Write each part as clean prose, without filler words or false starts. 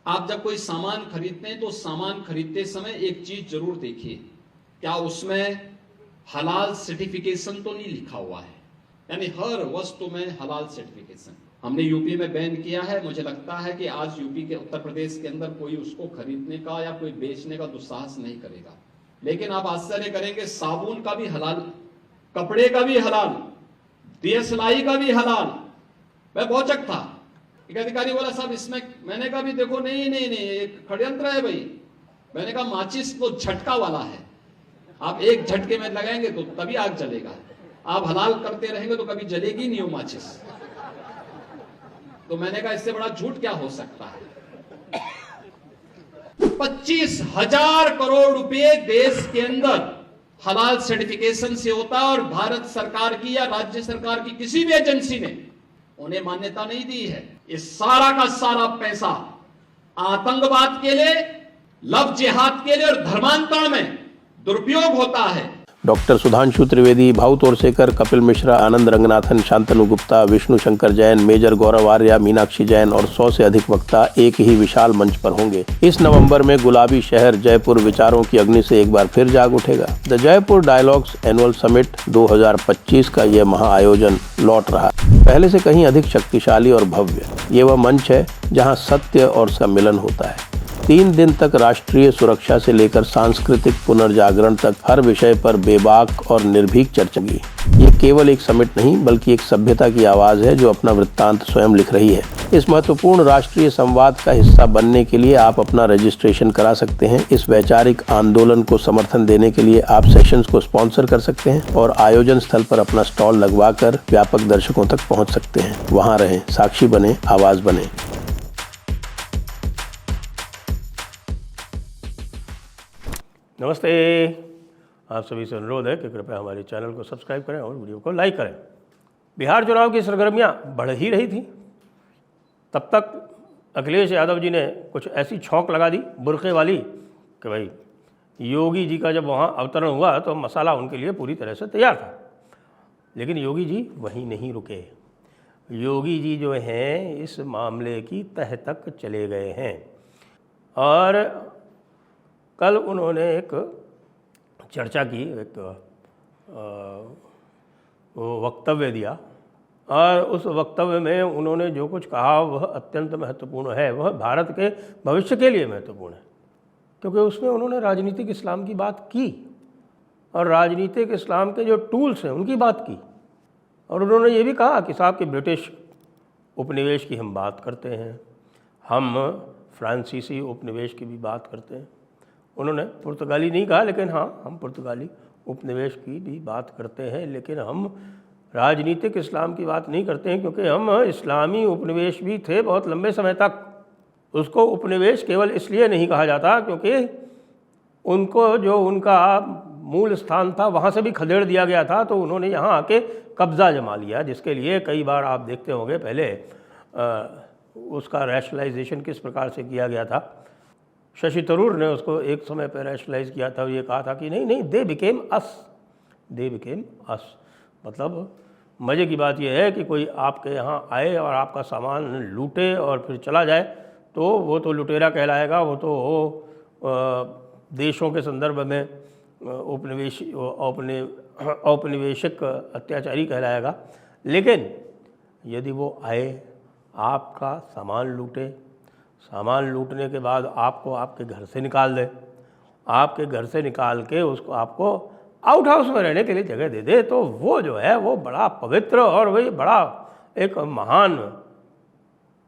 आप जब कोई सामान खरीदते हैं तो सामान खरीदते समय एक चीज जरूर देखिए, क्या उसमें हलाल सर्टिफिकेशन तो नहीं लिखा हुआ है। यानी हर वस्तु में हलाल सर्टिफिकेशन। हमने यूपी में बैन किया है, मुझे लगता है कि आज यूपी के उत्तर प्रदेश के अंदर कोई उसको खरीदने का या कोई बेचने का दुस्साहस नहीं करेगा। लेकिन आप आश्चर्य करेंगे, साबुन का भी हलाल, कपड़े का भी हलाल, दिया सिलाई का भी हलाल। मैं पहुंचक था, एक अधिकारी बोला साहब इसमें, मैंने कहा भी देखो नहीं नहीं नहीं एक षड्यंत्र है भाई। मैंने कहा माचिस तो झटका वाला है, आप एक झटके में लगाएंगे तो तभी आग जलेगा, आप हलाल करते रहेंगे तो कभी जलेगी नहीं वो माचिस। तो मैंने कहा इससे बड़ा झूठ क्या हो सकता है। 25,000 करोड़ रुपए देश के अंदर हलाल सर्टिफिकेशन से होता है और भारत सरकार की या राज्य सरकार की किसी भी एजेंसी ने उन्हें मान्यता नहीं दी है। इस सारा का सारा पैसा आतंकवाद के लिए, लव जिहाद के लिए और धर्मांतरण में दुरुपयोग होता है। डॉक्टर सुधांशु त्रिवेदी, भाऊ तोरसेकर, कपिल मिश्रा, आनंद रंगनाथन, शांतनु गुप्ता, विष्णु शंकर जैन, मेजर गौरव आर्या, मीनाक्षी जैन और 100 से अधिक वक्ता एक ही विशाल मंच पर होंगे। इस नवंबर में गुलाबी शहर जयपुर विचारों की अग्नि से एक बार फिर जाग उठेगा। The Jaipur dialogues annual summit 2025 का यह महाआयोजन लौट रहा है, पहले से कहीं अधिक शक्तिशाली और भव्य। ये वह मंच है जहाँ सत्य और सम्मिलन होता है। 3 दिन तक राष्ट्रीय सुरक्षा से लेकर सांस्कृतिक पुनर्जागरण तक हर विषय पर बेबाक और निर्भीक चर्चा की। ये केवल एक समिट नहीं बल्कि एक सभ्यता की आवाज़ है जो अपना वृत्तांत स्वयं लिख रही है। इस महत्वपूर्ण राष्ट्रीय संवाद का हिस्सा बनने के लिए आप अपना रजिस्ट्रेशन करा सकते हैं। इस वैचारिक आंदोलन को समर्थन देने के लिए आप सेशंस को स्पॉन्सर कर सकते हैं और आयोजन स्थल पर अपना स्टॉल लगवाकर व्यापक दर्शकों तक पहुँच सकते हैं। वहाँ रहें, साक्षी बने, आवाज़ बने। नमस्ते, आप सभी से अनुरोध है कि कृपया हमारे चैनल को सब्सक्राइब करें और वीडियो को लाइक करें। बिहार चुनाव की सरगर्मियां बढ़ ही रही थी, तब तक अखिलेश यादव जी ने कुछ ऐसी छौंक लगा दी बुरखे वाली कि भाई योगी जी का जब वहाँ अवतरण हुआ तो मसाला उनके लिए पूरी तरह से तैयार था। लेकिन योगी जी वहीं नहीं रुके। योगी जी जो हैं इस मामले की तह तक चले गए हैं और कल उन्होंने एक चर्चा की, एक वक्तव्य दिया और उस वक्तव्य में उन्होंने जो कुछ कहा वह अत्यंत महत्वपूर्ण है। वह भारत के भविष्य के लिए महत्वपूर्ण है, क्योंकि उसमें उन्होंने राजनीतिक इस्लाम की बात की और राजनीतिक इस्लाम के जो टूल्स हैं उनकी बात की। और उन्होंने ये भी कहा कि साहब कि ब्रिटिश उपनिवेश की हम बात करते हैं, हम फ्रांसीसी उपनिवेश की भी बात करते हैं। उन्होंने पुर्तगाली नहीं कहा, लेकिन हाँ हम पुर्तगाली उपनिवेश की भी बात करते हैं, लेकिन हम राजनीतिक इस्लाम की बात नहीं करते हैं, क्योंकि हम इस्लामी उपनिवेश भी थे बहुत लंबे समय तक। उसको उपनिवेश केवल इसलिए नहीं कहा जाता क्योंकि उनको जो उनका मूल स्थान था वहाँ से भी खदेड़ दिया गया था, तो उन्होंने यहाँ आके कब्ज़ा जमा लिया, जिसके लिए कई बार आप देखते होंगे पहले उसका रैशनलाइजेशन किस प्रकार से किया गया था। शशि थरूर ने उसको एक समय पर रैशनलाइज किया था, ये कहा था कि नहीं नहीं दे बिकेम अस। मतलब मज़े की बात यह है कि कोई आपके यहाँ आए और आपका सामान लूटे और फिर चला जाए तो वो तो लुटेरा कहलाएगा, वो तो देशों के संदर्भ में औपनिवेशिक अत्याचारी कहलाएगा। लेकिन यदि वो आए, आपका सामान लूटे, सामान लूटने के बाद आपको आपके घर से निकाल दे, आपके घर से निकाल के उसको आपको आउट हाउस में रहने के लिए जगह दे दे, तो वो जो है वो बड़ा पवित्र और वही बड़ा एक महान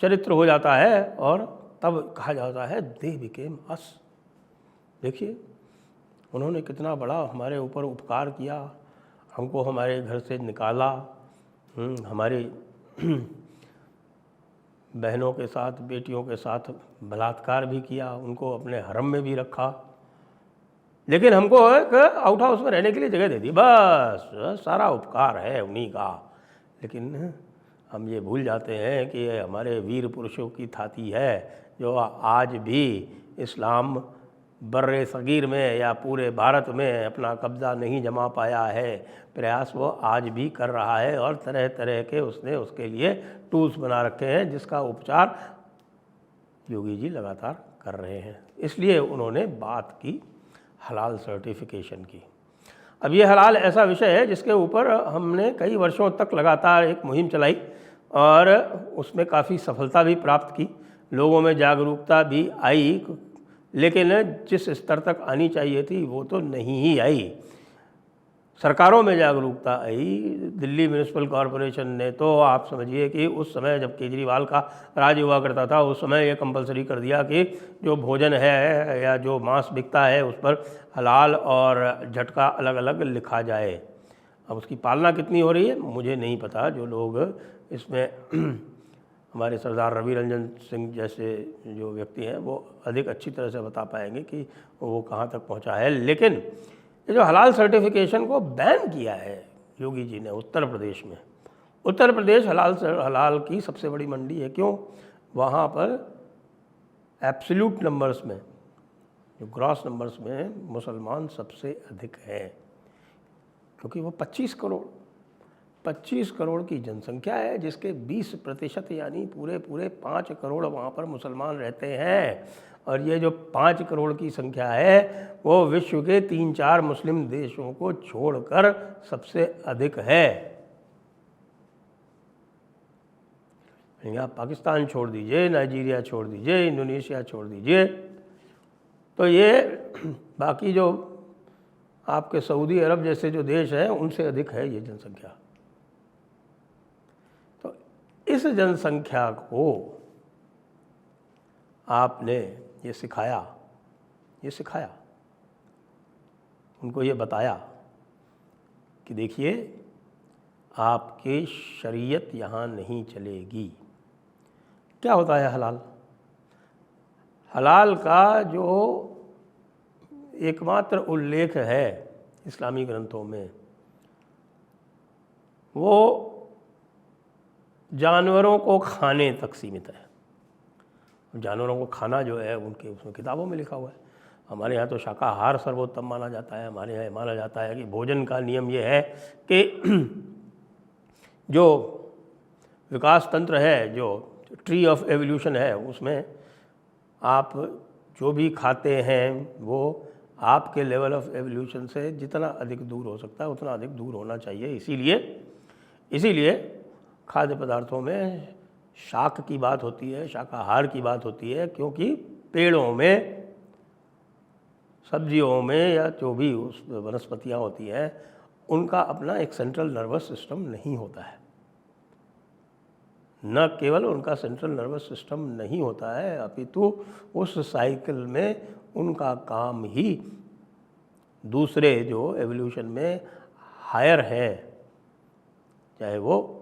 चरित्र हो जाता है और तब कहा जाता है दे बिकेम अस। देखिए उन्होंने कितना बड़ा हमारे ऊपर उपकार किया, हमको हमारे घर से निकाला, हमारी बहनों के साथ, बेटियों के साथ बलात्कार भी किया, उनको अपने हरम में भी रखा, लेकिन हमको एक आउट हाउस में रहने के लिए जगह दे दी। बस सारा उपकार है उन्हीं का। लेकिन हम ये भूल जाते हैं कि ये हमारे वीर पुरुषों की थाती है जो आज भी इस्लाम बर्रे सगीर में या पूरे भारत में अपना कब्ज़ा नहीं जमा पाया है। प्रयास वो आज भी कर रहा है और तरह तरह के उसने उसके लिए टूल्स बना रखे हैं जिसका उपचार योगी जी लगातार कर रहे हैं। इसलिए उन्होंने बात की हलाल सर्टिफिकेशन की। अब ये हलाल ऐसा विषय है जिसके ऊपर हमने कई वर्षों तक लगातार एक मुहिम चलाई और उसमें काफ़ी सफलता भी प्राप्त की, लोगों में जागरूकता भी आई, लेकिन जिस स्तर तक आनी चाहिए थी वो तो नहीं ही आई। सरकारों में जागरूकता आई, दिल्ली म्यूनिसिपल कॉरपोरेशन ने तो आप समझिए कि उस समय जब केजरीवाल का राज हुआ करता था उस समय ये कंपलसरी कर दिया कि जो भोजन है या जो मांस बिकता है उस पर हलाल और झटका अलग अलग लिखा जाए। अब उसकी पालना कितनी हो रही है मुझे नहीं पता, जो लोग इसमें हमारे सरदार रवि रंजन सिंह जैसे जो व्यक्ति हैं वो अधिक अच्छी तरह से बता पाएंगे कि वो कहाँ तक पहुँचा है। लेकिन ये जो हलाल सर्टिफिकेशन को बैन किया है योगी जी ने उत्तर प्रदेश में, उत्तर प्रदेश हलाल की सबसे बड़ी मंडी है। क्यों? वहाँ पर एब्सोल्यूट नंबर्स में, जो ग्रॉस नंबर्स में मुसलमान सबसे अधिक हैं, क्योंकि वो 25 करोड़ की जनसंख्या है, जिसके 20% यानी पूरे 5 करोड़ वहाँ पर मुसलमान रहते हैं। और ये जो 5 करोड़ की संख्या है वो विश्व के 3-4 मुस्लिम देशों को छोड़कर सबसे अधिक है। आप पाकिस्तान छोड़ दीजिए, नाइजीरिया छोड़ दीजिए, इंडोनेशिया छोड़ दीजिए, तो ये बाकी जो आपके सऊदी अरब जैसे जो देश हैं उनसे अधिक है ये जनसंख्या। तो इस जनसंख्या को आपने ये सिखाया, उनको ये बताया कि देखिए आपकी शरीयत यहाँ नहीं चलेगी। क्या होता है हलाल? हलाल का जो एकमात्र उल्लेख है इस्लामी ग्रंथों में वो जानवरों को खाने तक सीमित है। जानवरों को खाना जो है उनके उसमें किताबों में लिखा हुआ है। हमारे यहाँ तो शाकाहार सर्वोत्तम माना जाता है। हमारे यहाँ माना जाता है कि भोजन का नियम ये है कि जो विकास तंत्र है, जो ट्री ऑफ एवोल्यूशन है, उसमें आप जो भी खाते हैं वो आपके लेवल ऑफ एवोल्यूशन से जितना अधिक दूर हो सकता है उतना अधिक दूर होना चाहिए। इसीलिए खाद्य पदार्थों में शाक की बात होती है, शाकाहार की बात होती है, क्योंकि पेड़ों में, सब्जियों में या जो भी उस वनस्पतियाँ होती हैं उनका अपना एक सेंट्रल नर्वस सिस्टम नहीं होता है। न केवल उनका सेंट्रल नर्वस सिस्टम नहीं होता है, अपितु उस साइकिल में उनका काम ही दूसरे जो एवोल्यूशन में हायर हैं, चाहे वो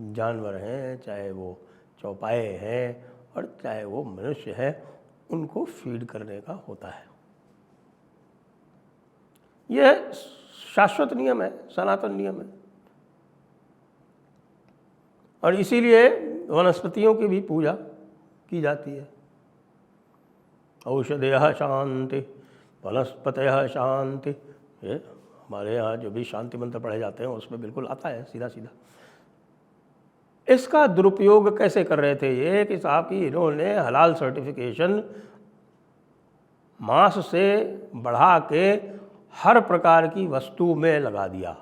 जानवर हैं, चाहे वो चौपाए हैं और चाहे वो मनुष्य हैं, उनको फीड करने का होता है। यह शाश्वत नियम है, सनातन नियम है। और इसीलिए वनस्पतियों की भी पूजा की जाती है। औषधयः शांति वनस्पतयः शांति, ये हमारे यहाँ जो भी शांति मंत्र पढ़े जाते हैं उसमें बिल्कुल आता है सीधा सीधा। इसका दुरुपयोग कैसे कर रहे थे ये कि साहब कि इन्होंने हलाल सर्टिफिकेशन मांस से बढ़ा के हर प्रकार की वस्तु में लगा दिया।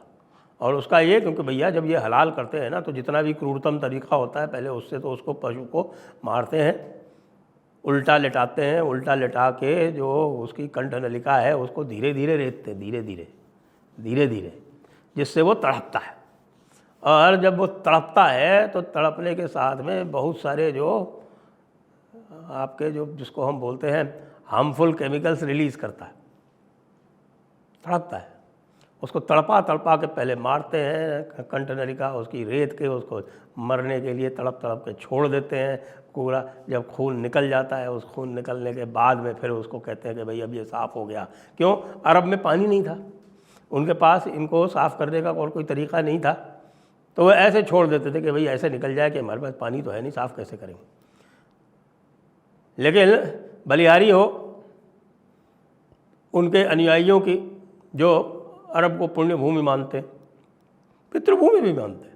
और उसका ये, क्योंकि भैया जब ये हलाल करते हैं ना तो जितना भी क्रूरतम तरीका होता है पहले उससे तो उसको पशु को मारते हैं, उल्टा लेटाते हैं, उल्टा लेटा के जो उसकी कंठनलिका है उसको धीरे धीरे रेतते, धीरे धीरे, जिससे वो तड़पता है। और जब वो तड़पता है तो तड़पने के साथ में बहुत सारे जो आपके जो जिसको हम बोलते हैं हार्मफुल केमिकल्स रिलीज़ करता है, तड़पता है। उसको तड़पा के पहले मारते हैं, कंठनलिका उसकी रेत के उसको मरने के लिए तड़प के छोड़ देते हैं। पूरा जब खून निकल जाता है, उस खून निकलने के बाद में फिर उसको कहते हैं कि भाई अब ये साफ़ हो गया। क्यों? अरब में पानी नहीं था, उनके पास इनको साफ़ करने का और कोई तरीका नहीं था, तो वो ऐसे छोड़ देते थे कि भाई ऐसे निकल जाए कि हमारे पास पानी तो है नहीं, साफ़ कैसे करेंगे। लेकिन बलिहारी हो उनके अनुयायियों की, जो अरब को पुण्य भूमि मानते, पितृभूमि भी मानते,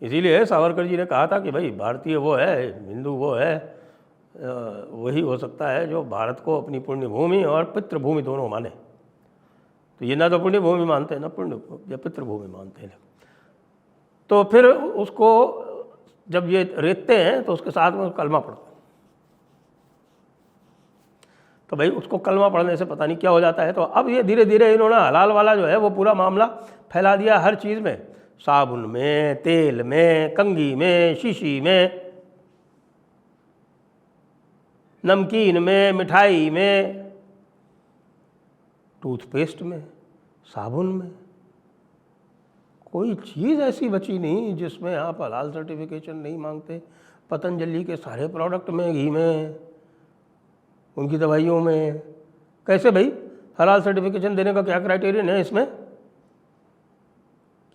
इसीलिए सावरकर जी ने कहा था कि भाई भारतीय वो है, हिंदू वो है, वही हो सकता है जो भारत को अपनी पुण्य भूमि और पितृभूमि दोनों माने। तो ये ना तो पुण्य भूमि मानते हैं ना पुण्य या पितृभूमि मानते हैं। तो फिर उसको जब ये रेतते हैं तो उसके साथ में कलमा पढ़ते हैं। तो भाई उसको कलमा पढ़ने से पता नहीं क्या हो जाता है। तो अब ये धीरे धीरे इन्होंने हलाल वाला जो है वो पूरा मामला फैला दिया हर चीज़ में, साबुन में, तेल में, कंघी में, शीशी में, नमकीन में, मिठाई में, टूथपेस्ट में, साबुन में। कोई चीज़ ऐसी बची नहीं जिसमें आप हलाल सर्टिफिकेशन नहीं मांगते। पतंजलि के सारे प्रोडक्ट में, घी में, उनकी दवाइयों में। कैसे भाई? हलाल सर्टिफिकेशन देने का क्या क्राइटेरियन है इसमें?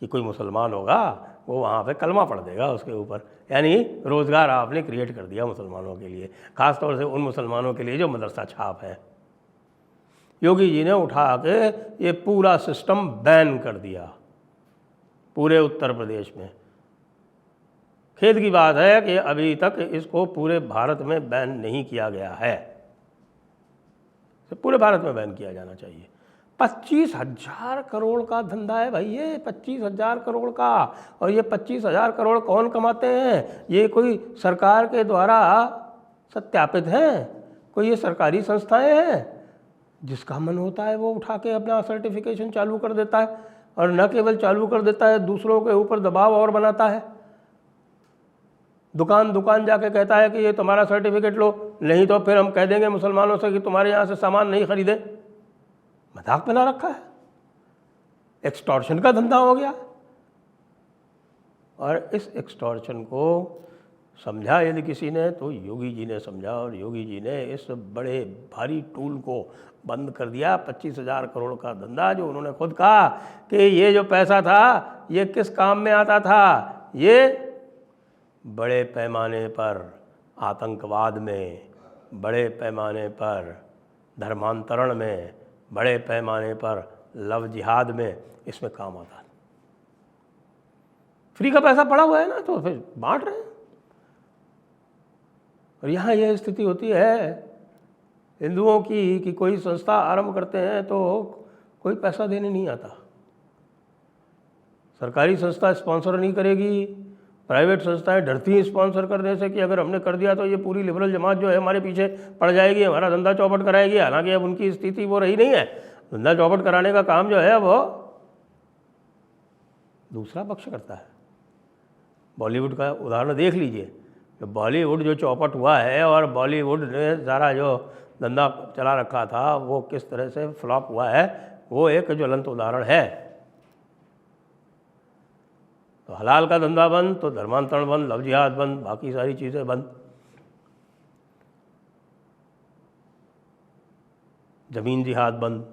कि कोई मुसलमान होगा वो वहाँ पे कलमा पढ़ देगा उसके ऊपर, यानी रोज़गार आपने क्रिएट कर दिया मुसलमानों के लिए, ख़ास तौर से उन मुसलमानों के लिए जो मदरसा छाप है। योगी जी ने उठा के ये पूरा सिस्टम बैन कर दिया पूरे उत्तर प्रदेश में। खेद की बात है कि अभी तक इसको पूरे भारत में बैन नहीं किया गया है। तो पूरे भारत में बैन किया जाना चाहिए। 25,000 करोड़ का धंधा है भाई, ये 25,000 करोड़ का। और ये 25,000 करोड़ कौन कमाते हैं? ये कोई सरकार के द्वारा सत्यापित हैं, कोई ये सरकारी संस्थाएं हैं? जिसका मन होता है वो उठा के अपना सर्टिफिकेशन चालू कर देता है, और न केवल चालू कर देता है, दूसरों के ऊपर दबाव और बनाता है। दुकान दुकान जाके कहता है कि ये तुम्हारा सर्टिफिकेट लो, नहीं तो फिर हम कह देंगे मुसलमानों से कि तुम्हारे यहाँ से सामान नहीं खरीदे। मजाक बना रखा है, एक्सटॉर्शन का धंधा हो गया। और इस एक्सटॉर्शन को समझा यदि किसी ने तो योगी जी ने समझा, और योगी जी ने इस बड़े भारी टूल को बंद कर दिया। 25,000 करोड़ का धंधा, जो उन्होंने खुद कहा कि ये जो पैसा था ये किस काम में आता था? ये बड़े पैमाने पर आतंकवाद में, बड़े पैमाने पर धर्मांतरण में, बड़े पैमाने पर लव जिहाद में इसमें काम आता है। फ्री का पैसा पड़ा हुआ है ना, तो फिर बांट रहे हैं। और यहाँ यह स्थिति होती है हिंदुओं की कि कोई संस्था आरंभ करते हैं तो कोई पैसा देने नहीं आता। सरकारी संस्था स्पॉन्सर नहीं करेगी, प्राइवेट संस्थाएं डरती हैं स्पॉन्सर करने से कि अगर हमने कर दिया तो ये पूरी लिबरल जमात जो है हमारे पीछे पड़ जाएगी, हमारा धंधा चौपट कराएगी। हालांकि अब उनकी स्थिति वो रही नहीं है। धंधा चौपट कराने का काम जो है वो दूसरा पक्ष करता है। बॉलीवुड का उदाहरण देख लीजिए। बॉलीवुड जो चौपट हुआ है और बॉलीवुड ने सारा जो धंधा चला रखा था वो किस तरह से फ्लॉप हुआ है, वो एक ज्वलंत उदाहरण है। तो हलाल का धंधा बंद तो धर्मांतरण बंद, लव जिहाद बंद, बाकी सारी चीज़ें बंद। ज़मीन जिहाद बंद,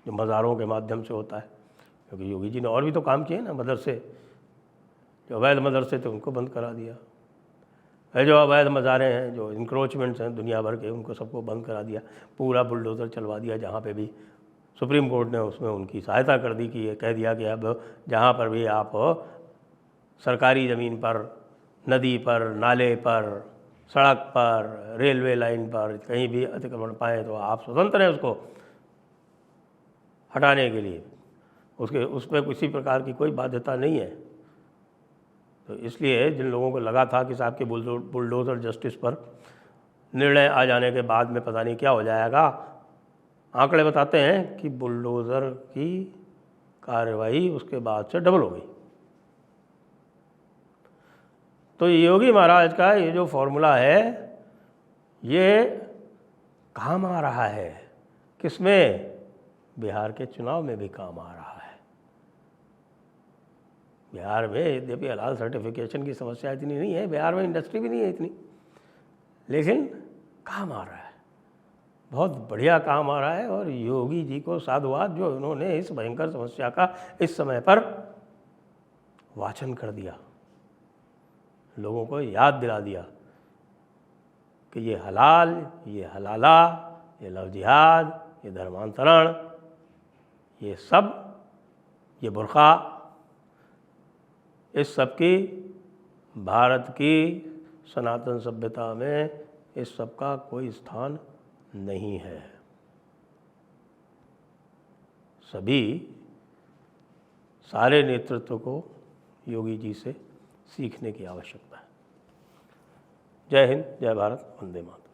जो मज़ारों के माध्यम से होता है। क्योंकि योगी जी ने और भी तो काम किए ना, मदरसे, जो अवैध मदरसे थे उनको बंद करा दिया है। जो अवैध मज़ारे हैं, जो इंक्रोचमेंट्स हैं दुनिया भर के, उनको सबको बंद करा दिया। पूरा बुलडोज़र चलवा दिया। जहाँ पे भी सुप्रीम कोर्ट ने उसमें उनकी सहायता कर दी कि ये कह दिया कि अब जहाँ पर भी आप सरकारी ज़मीन पर, नदी पर, नाले पर, सड़क पर, रेलवे लाइन पर कहीं भी अतिक्रमण पाएँ तो आप स्वतंत्र हैं उसको हटाने के लिए। उस पर किसी प्रकार की कोई बाध्यता नहीं है। तो इसलिए जिन लोगों को लगा था कि साहब के बुलडोज़र जस्टिस पर निर्णय आ जाने के बाद में पता नहीं क्या हो जाएगा, आंकड़े बताते हैं कि बुलडोज़र की कार्रवाई उसके बाद से डबल हो गई। तो योगी महाराज का ये जो फॉर्मूला है ये काम आ रहा है। किसमें? बिहार के चुनाव में भी काम आ रहा है। बिहार में यद्यपि हलाल सर्टिफिकेशन की समस्या इतनी नहीं है, बिहार में इंडस्ट्री भी नहीं है इतनी, लेकिन काम आ रहा है, बहुत बढ़िया काम आ रहा है। और योगी जी को साधुवाद जो उन्होंने इस भयंकर समस्या का इस समय पर वाचन कर दिया, लोगों को याद दिला दिया कि ये हलाल, ये हलाला, ये लव जिहाद, ये धर्मांतरण, ये सब, ये बुर्का, इस सब की भारत की सनातन सभ्यता में इस सब का कोई स्थान नहीं है। सभी सारे नेतृत्व को योगी जी से सीखने की आवश्यकता है। जय हिंद, जय भारत, वंदे मातरम।